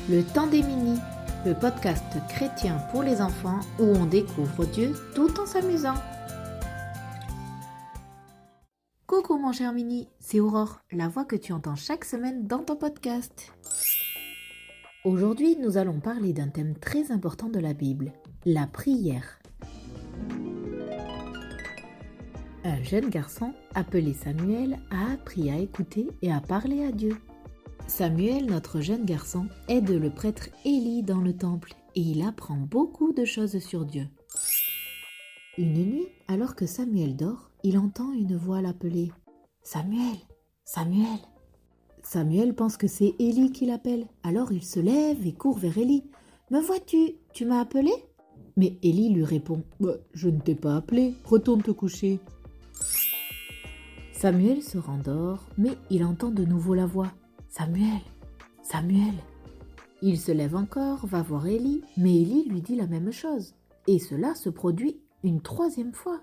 Le temps des minis, le podcast chrétien pour les enfants où on découvre Dieu tout en s'amusant. Coucou mon cher mini, c'est Aurore, la voix que tu entends chaque semaine dans ton podcast. Aujourd'hui, nous allons parler d'un thème très important de la Bible, la prière. Un jeune garçon, appelé Samuel, a appris à écouter et à parler à Dieu. Samuel, notre jeune garçon, aide le prêtre Élie dans le temple et il apprend beaucoup de choses sur Dieu. Une nuit, alors que Samuel dort, il entend une voix l'appeler. « Samuel, Samuel !» Samuel pense que c'est Élie qui l'appelle, alors il se lève et court vers Élie. « Me vois-tu? Tu m'as appelé ?» Mais Élie lui répond « Je ne t'ai pas appelé, retourne te coucher. » Samuel se rendort, mais il entend de nouveau la voix. « Samuel, Samuel !» Il se lève encore, va voir Élie, mais Élie lui dit la même chose. Et cela se produit une troisième fois.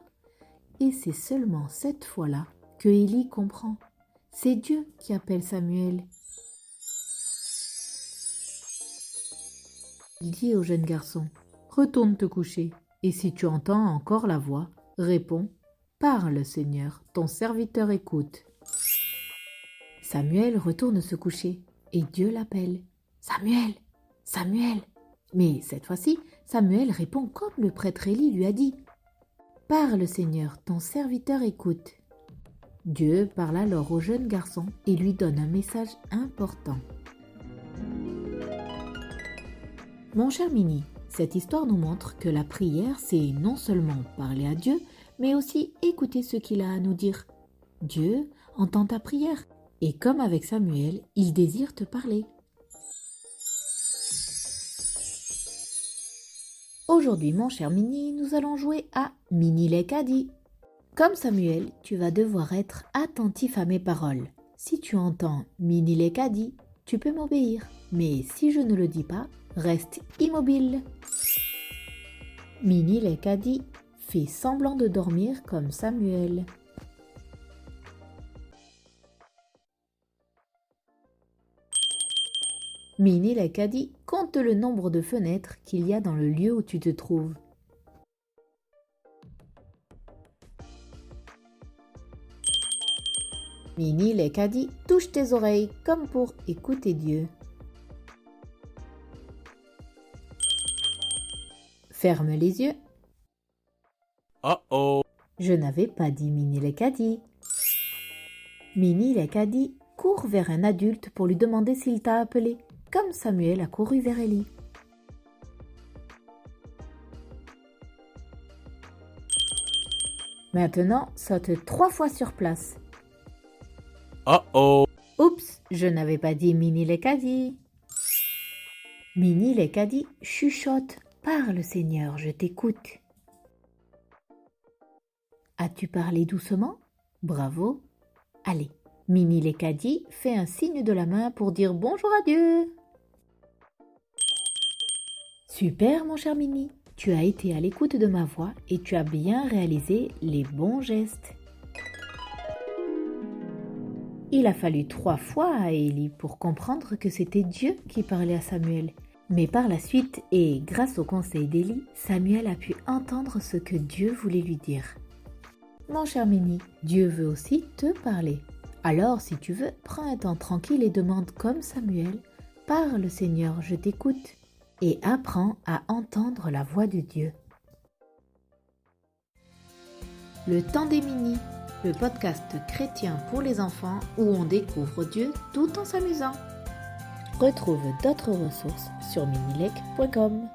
Et c'est seulement cette fois-là que Élie comprend. C'est Dieu qui appelle Samuel. Il dit au jeune garçon, « Retourne te coucher, et si tu entends encore la voix, réponds, « Parle, Seigneur, ton serviteur écoute. » Samuel retourne se coucher, et Dieu l'appelle, « Samuel, Samuel !» Mais cette fois-ci, Samuel répond comme le prêtre Élie lui a dit, « Parle, Seigneur, ton serviteur écoute. » Dieu parle alors au jeune garçon et lui donne un message important. Mon cher Mini, cette histoire nous montre que la prière, c'est non seulement parler à Dieu, mais aussi écouter ce qu'il a à nous dire. Dieu entend ta prière et comme avec Samuel, il désire te parler. Aujourd'hui, mon cher Mini, nous allons jouer à Mini les caddies. Comme Samuel, tu vas devoir être attentif à mes paroles. Si tu entends Mini les caddies, tu peux m'obéir. Mais si je ne le dis pas, reste immobile. Mini les caddies fait semblant de dormir comme Samuel. Mini les caddies compte le nombre de fenêtres qu'il y a dans le lieu où tu te trouves. Mini les caddies touche tes oreilles comme pour écouter Dieu. Ferme les yeux. Oh. Je n'avais pas dit Mini les caddies. Mini les caddies court vers un adulte pour lui demander s'il t'a appelé, comme Samuel a couru vers Élie. Maintenant, saute 3 fois sur place. Oh. Oups, je n'avais pas dit Mini les caddies. Mini les caddies chuchote. Parle, Seigneur, je t'écoute. As-tu parlé doucement? Bravo. Allez, Mini les caddies fait un signe de la main pour dire bonjour à Dieu. Super, mon cher Mini. Tu as été à l'écoute de ma voix et tu as bien réalisé les bons gestes. Il a fallu 3 fois à Élie pour comprendre que c'était Dieu qui parlait à Samuel. Mais par la suite, et grâce au conseil d'Élie, Samuel a pu entendre ce que Dieu voulait lui dire. Mon cher Mini, Dieu veut aussi te parler. Alors, si tu veux, prends un temps tranquille et demande comme Samuel, « Parle Seigneur, je t'écoute » et apprends à entendre la voix de Dieu. Le temps des minis, le podcast chrétien pour les enfants où on découvre Dieu tout en s'amusant. Retrouve d'autres ressources sur minilec.com.